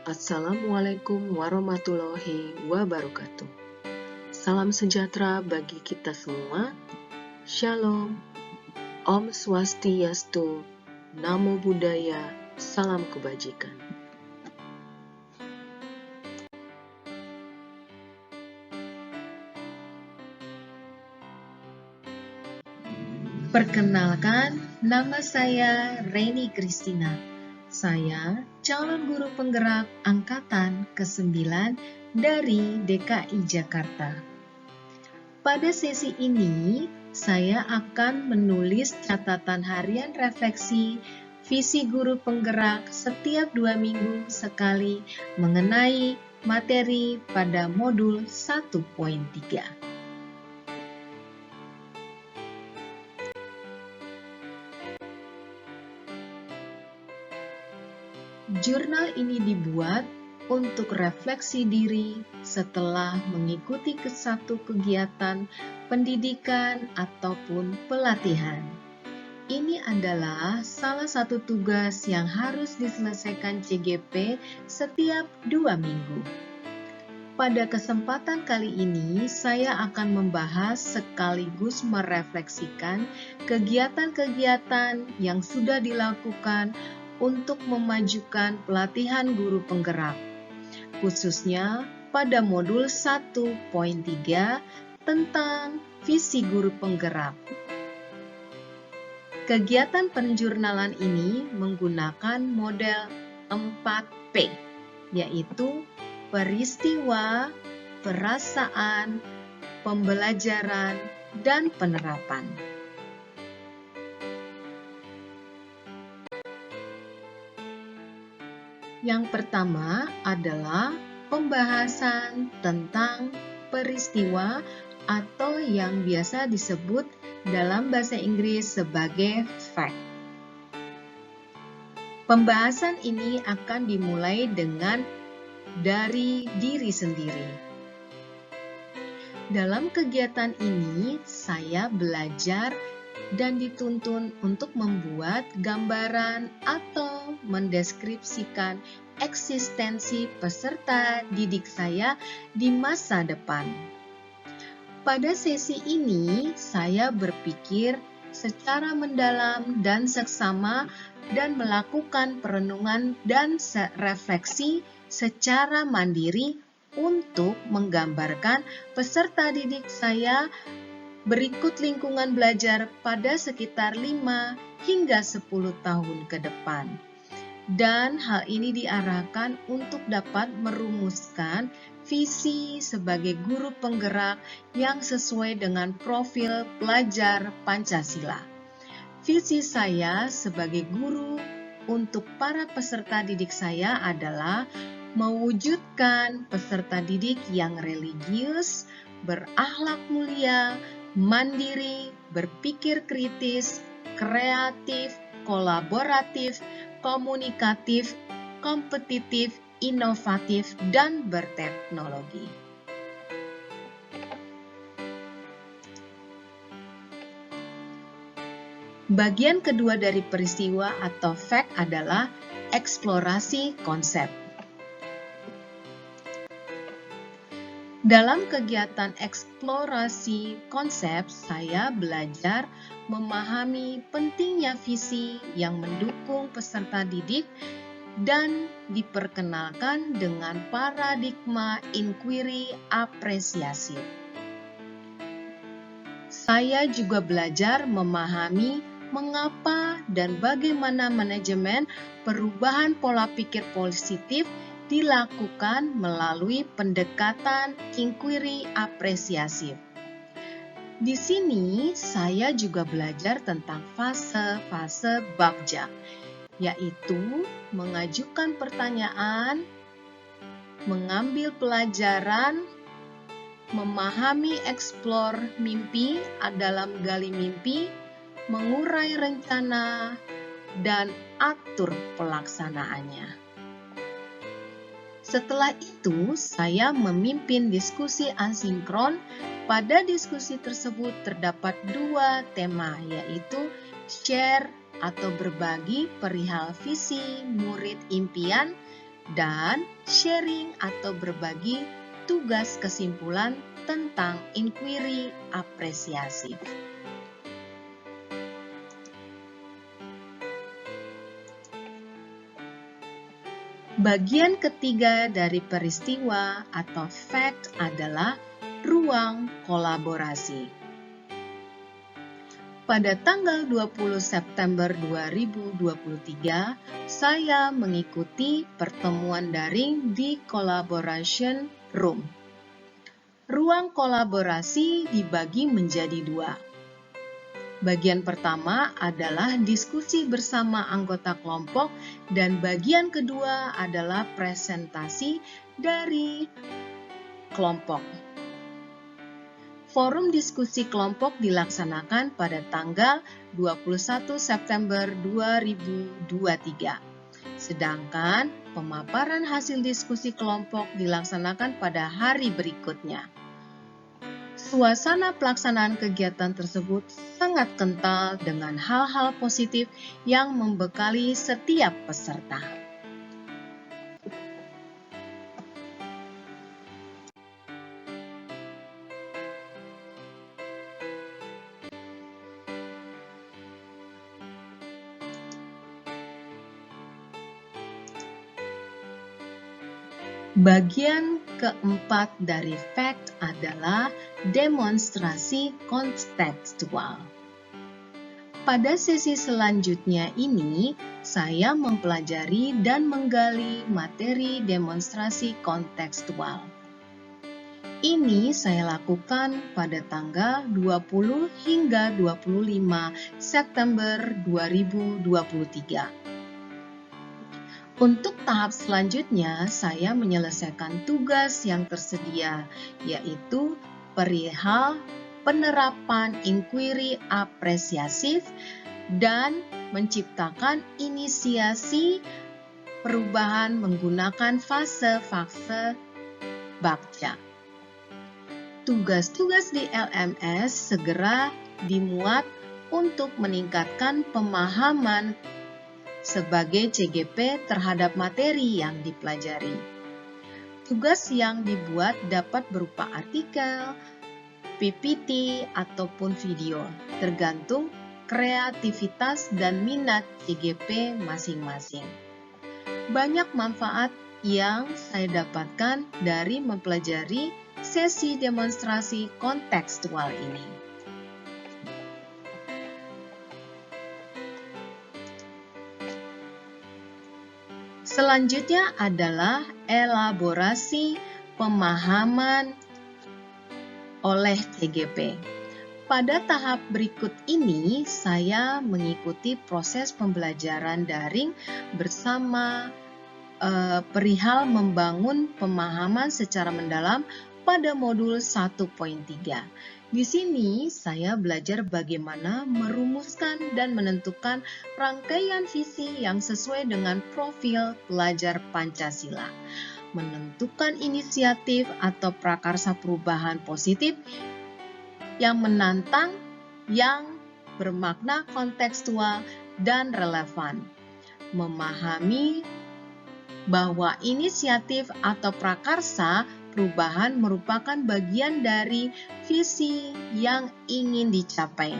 Assalamualaikum warahmatullahi wabarakatuh. Salam sejahtera bagi kita semua. Shalom, Om Swastiastu, Namo Buddhaya, Salam Kebajikan. Perkenalkan, nama saya Reni Kristina. Saya calon guru penggerak angkatan ke-9 dari DKI Jakarta. Pada sesi ini, saya akan menulis catatan harian refleksi visi guru penggerak setiap 2 minggu sekali mengenai materi pada modul 1.3. Jurnal ini dibuat untuk refleksi diri setelah mengikuti satu kegiatan pendidikan ataupun pelatihan. Ini adalah salah satu tugas yang harus diselesaikan CGP setiap 2 minggu. Pada kesempatan kali ini, saya akan membahas sekaligus merefleksikan kegiatan-kegiatan yang sudah dilakukan untuk memajukan pelatihan guru penggerak, khususnya pada modul 1.3 tentang visi guru penggerak. Kegiatan penjurnalan ini menggunakan model 4P, yaitu peristiwa, perasaan, pembelajaran, dan penerapan. Yang pertama adalah pembahasan tentang peristiwa atau yang biasa disebut dalam bahasa Inggris sebagai fact. Pembahasan ini akan dimulai dari diri sendiri. Dalam kegiatan ini, saya belajar dan dituntun untuk membuat gambaran atau mendeskripsikan eksistensi peserta didik saya di masa depan. Pada sesi ini, saya berpikir secara mendalam dan seksama dan melakukan perenungan dan refleksi secara mandiri untuk menggambarkan peserta didik saya berikut lingkungan belajar pada sekitar 5 hingga 10 tahun ke depan. Dan hal ini diarahkan untuk dapat merumuskan visi sebagai guru penggerak yang sesuai dengan profil pelajar Pancasila. Visi saya sebagai guru untuk para peserta didik saya adalah mewujudkan peserta didik yang religius, berakhlak mulia, mandiri, berpikir kritis, kreatif, kolaboratif, komunikatif, kompetitif, inovatif, dan berteknologi. Bagian kedua dari peristiwa atau fact adalah eksplorasi konsep. Dalam kegiatan eksplorasi konsep, saya belajar memahami pentingnya visi yang mendukung peserta didik dan diperkenalkan dengan paradigma inquiry apresiasi. Saya juga belajar memahami mengapa dan bagaimana manajemen perubahan pola pikir positif dilakukan melalui pendekatan inquiry apresiatif. Di sini saya juga belajar tentang fase-fase Bagja, yaitu mengajukan pertanyaan, mengambil pelajaran, memahami eksplor mimpi dalam gali mimpi, mengurai rencana, dan atur pelaksanaannya. Setelah itu, saya memimpin diskusi asinkron. Pada diskusi tersebut terdapat 2 tema, yaitu share atau berbagi perihal visi murid impian dan sharing atau berbagi tugas kesimpulan tentang inquiry apresiasif. Bagian ketiga dari peristiwa atau fact adalah ruang kolaborasi. Pada tanggal 20 September 2023, saya mengikuti pertemuan daring di Collaboration Room. Ruang kolaborasi dibagi menjadi dua. Bagian pertama adalah diskusi bersama anggota kelompok dan bagian kedua adalah presentasi dari kelompok. Forum diskusi kelompok dilaksanakan pada tanggal 21 September 2023. Sedangkan pemaparan hasil diskusi kelompok dilaksanakan pada hari berikutnya. Suasana pelaksanaan kegiatan tersebut sangat kental dengan hal-hal positif yang membekali setiap peserta. Bagian keempat dari fact adalah demonstrasi kontekstual. Pada sesi selanjutnya ini, saya mempelajari dan menggali materi demonstrasi kontekstual. Ini saya lakukan pada tanggal 20 hingga 25 September 2023. Untuk tahap selanjutnya, saya menyelesaikan tugas yang tersedia, yaitu perihal penerapan inquiry apresiasif dan menciptakan inisiasi perubahan menggunakan fase-fase BAGJA. Tugas-tugas di LMS segera dimuat untuk meningkatkan pemahaman sebagai CGP terhadap materi yang dipelajari. Tugas yang dibuat dapat berupa artikel, PPT, ataupun video, tergantung kreativitas dan minat CGP masing-masing. Banyak manfaat yang saya dapatkan dari mempelajari sesi demonstrasi kontekstual ini. Selanjutnya adalah elaborasi pemahaman oleh CGP. Pada tahap berikut ini, saya mengikuti proses pembelajaran daring bersama perihal membangun pemahaman secara mendalam pada modul 1.3. Di sini saya belajar bagaimana merumuskan dan menentukan rangkaian visi yang sesuai dengan profil pelajar Pancasila, menentukan inisiatif atau prakarsa perubahan positif yang menantang, yang bermakna kontekstual dan relevan, memahami bahwa inisiatif atau prakarsa perubahan merupakan bagian dari visi yang ingin dicapai,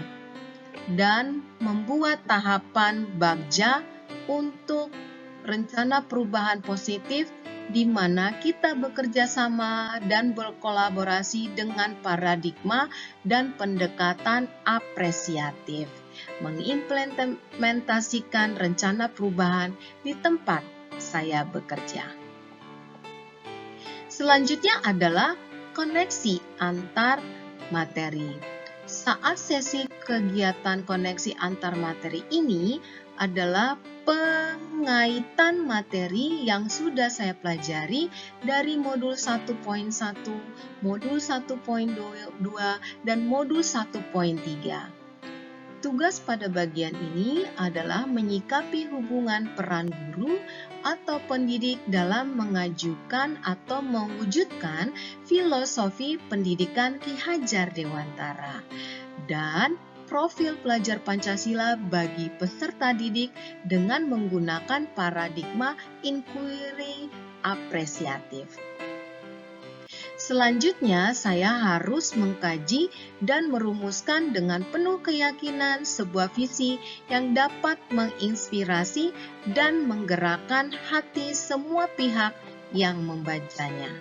dan membuat tahapan BAGJA untuk rencana perubahan positif di mana kita bekerja sama dan berkolaborasi dengan paradigma dan pendekatan apresiatif, mengimplementasikan rencana perubahan di tempat saya bekerja. Selanjutnya adalah koneksi antar materi. Saat sesi kegiatan koneksi antar materi ini adalah pengaitan materi yang sudah saya pelajari dari modul 1.1, modul 1.2, dan modul 1.3. Tugas pada bagian ini adalah menyikapi hubungan peran guru atau pendidik dalam mengajukan atau mewujudkan filosofi pendidikan Ki Hajar Dewantara dan profil pelajar Pancasila bagi peserta didik dengan menggunakan paradigma inquiry apresiatif. Selanjutnya, saya harus mengkaji dan merumuskan dengan penuh keyakinan sebuah visi yang dapat menginspirasi dan menggerakkan hati semua pihak yang membacanya.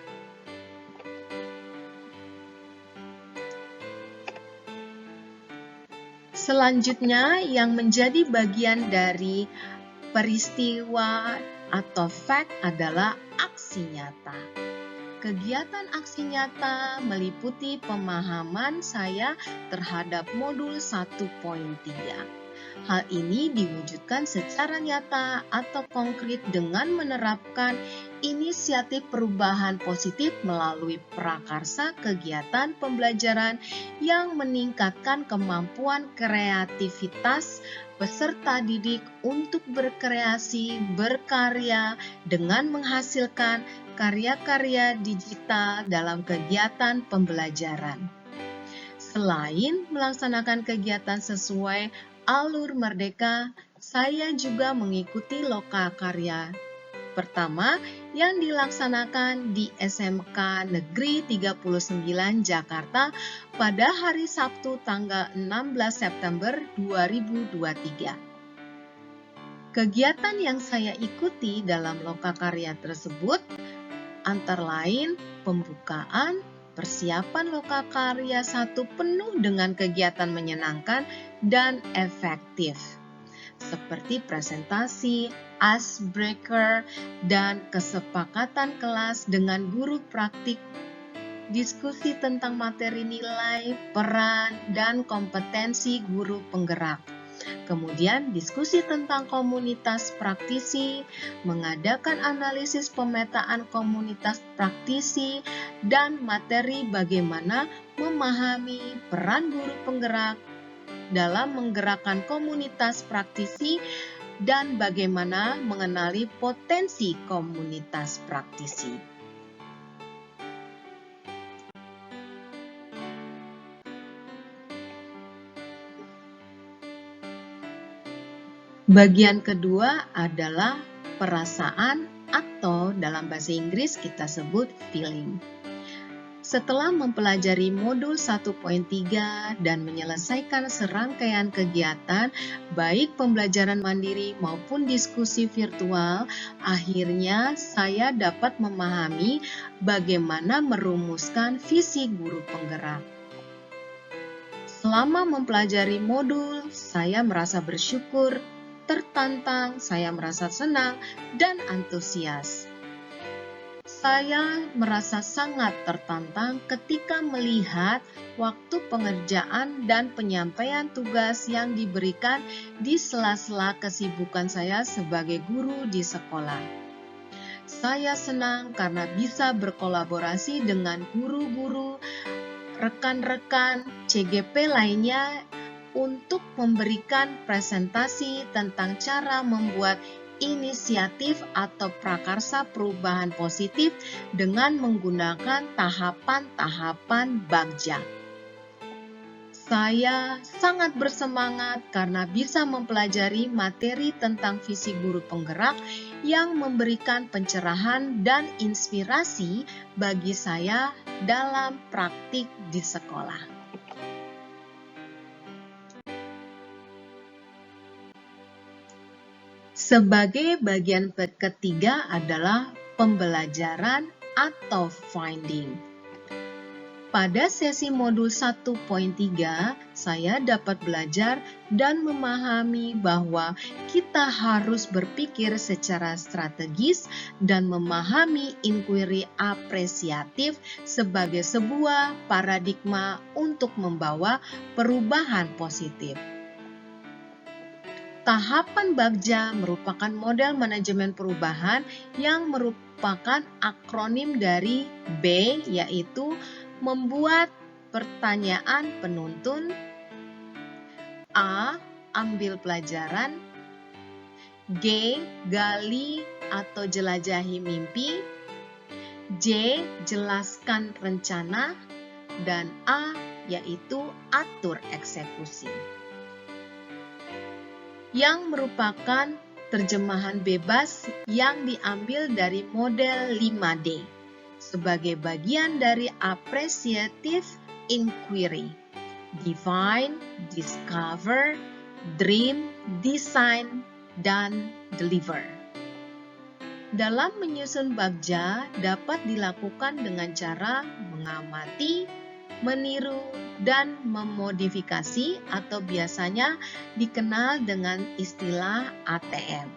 Selanjutnya, yang menjadi bagian dari peristiwa atau fact adalah aksi nyata. Kegiatan aksi nyata meliputi pemahaman saya terhadap modul 1.3. Hal ini diwujudkan secara nyata atau konkret dengan menerapkan inisiatif perubahan positif melalui prakarsa kegiatan pembelajaran yang meningkatkan kemampuan kreativitas peserta didik untuk berkreasi, berkarya dengan menghasilkan karya-karya digital dalam kegiatan pembelajaran. Selain melaksanakan kegiatan sesuai alur Merdeka, saya juga mengikuti lokakarya pertama yang dilaksanakan di SMK Negeri 39 Jakarta pada hari Sabtu tanggal 16 September 2023. Kegiatan yang saya ikuti dalam lokakarya tersebut antara lain pembukaan, persiapan lokakarya 1 penuh dengan kegiatan menyenangkan dan efektif, seperti presentasi, icebreaker, dan kesepakatan kelas dengan guru praktik, diskusi tentang materi nilai, peran, dan kompetensi guru penggerak. Kemudian diskusi tentang komunitas praktisi, mengadakan analisis pemetaan komunitas praktisi, dan materi bagaimana memahami peran guru penggerak dalam menggerakkan komunitas praktisi dan bagaimana mengenali potensi komunitas praktisi. Bagian kedua adalah perasaan atau dalam bahasa Inggris kita sebut feeling. Setelah mempelajari modul 1.3 dan menyelesaikan serangkaian kegiatan, baik pembelajaran mandiri maupun diskusi virtual, akhirnya saya dapat memahami bagaimana merumuskan visi guru penggerak. Selama mempelajari modul, saya merasa bersyukur, tertantang, saya merasa senang, dan antusias. Saya merasa sangat tertantang ketika melihat waktu pengerjaan dan penyampaian tugas yang diberikan di sela-sela kesibukan saya sebagai guru di sekolah. Saya senang karena bisa berkolaborasi dengan guru-guru, rekan-rekan CGP lainnya untuk memberikan presentasi tentang cara membuat inisiatif atau prakarsa perubahan positif dengan menggunakan tahapan-tahapan Bagja. Saya sangat bersemangat karena bisa mempelajari materi tentang visi guru penggerak yang memberikan pencerahan dan inspirasi bagi saya dalam praktik di sekolah. Sebagai bagian ketiga adalah pembelajaran atau finding. Pada sesi modul 1.3, saya dapat belajar dan memahami bahwa kita harus berpikir secara strategis dan memahami inquiry apresiatif sebagai sebuah paradigma untuk membawa perubahan positif. Tahapan Bagja merupakan model manajemen perubahan yang merupakan akronim dari B, yaitu membuat pertanyaan penuntun, A. Ambil pelajaran, G. Gali atau jelajahi mimpi, J. Jelaskan rencana, dan A. yaitu atur eksekusi, yang merupakan terjemahan bebas yang diambil dari model 5D sebagai bagian dari appreciative inquiry: define, discover, dream, design, dan deliver. Dalam menyusun bagja dapat dilakukan dengan cara mengamati, meniru, dan memodifikasi atau biasanya dikenal dengan istilah ATM.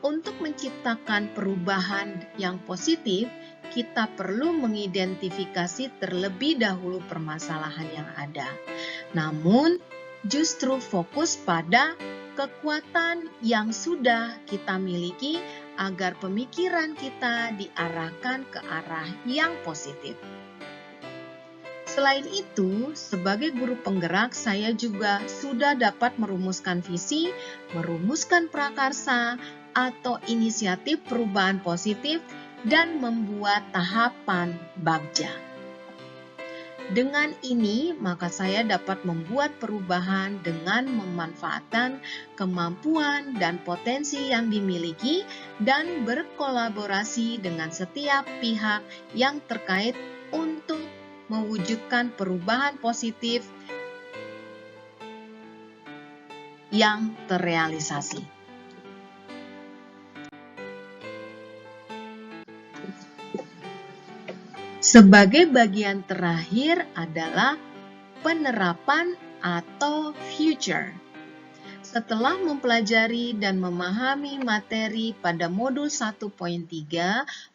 Untuk menciptakan perubahan yang positif, kita perlu mengidentifikasi terlebih dahulu permasalahan yang ada. Namun, justru fokus pada kekuatan yang sudah kita miliki agar pemikiran kita diarahkan ke arah yang positif. Selain itu, sebagai guru penggerak, saya juga sudah dapat merumuskan visi, merumuskan prakarsa, atau inisiatif perubahan positif, dan membuat tahapan bagja. Dengan ini, maka saya dapat membuat perubahan dengan memanfaatkan kemampuan dan potensi yang dimiliki dan berkolaborasi dengan setiap pihak yang terkait untuk mewujudkan perubahan positif yang terrealisasi. Sebagai bagian terakhir adalah penerapan atau future. Setelah mempelajari dan memahami materi pada modul 1.3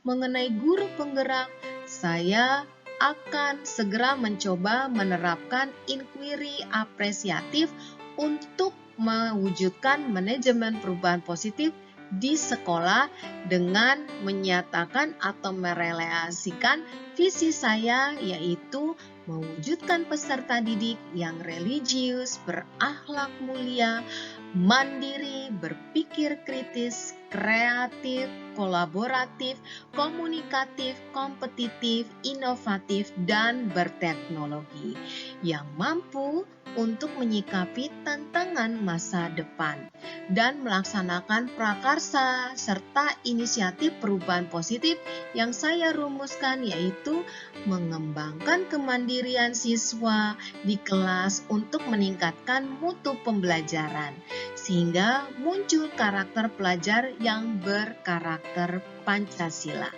mengenai guru penggerak, saya akan segera mencoba menerapkan inquiry apresiatif untuk mewujudkan manajemen perubahan positif di sekolah dengan menyatakan atau merealisasikan visi saya, yaitu mewujudkan peserta didik yang religius, berakhlak mulia, mandiri, berpikir kritis, kreatif, kolaboratif, komunikatif, kompetitif, inovatif, dan berteknologi, yang mampu untuk menyikapi tantangan masa depan dan melaksanakan prakarsa serta inisiatif perubahan positif yang saya rumuskan, yaitu mengembangkan kemandirian siswa di kelas untuk meningkatkan mutu pembelajaran sehingga muncul karakter pelajar yang berkarakter Pancasila.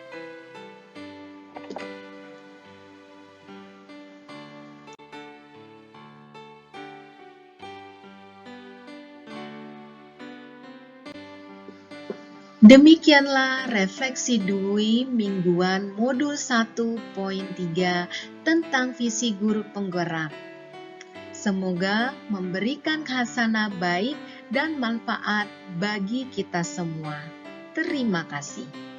Demikianlah refleksi Dwi mingguan modul 1.3 tentang visi guru penggerak. Semoga memberikan hasanah baik dan manfaat bagi kita semua. Terima kasih.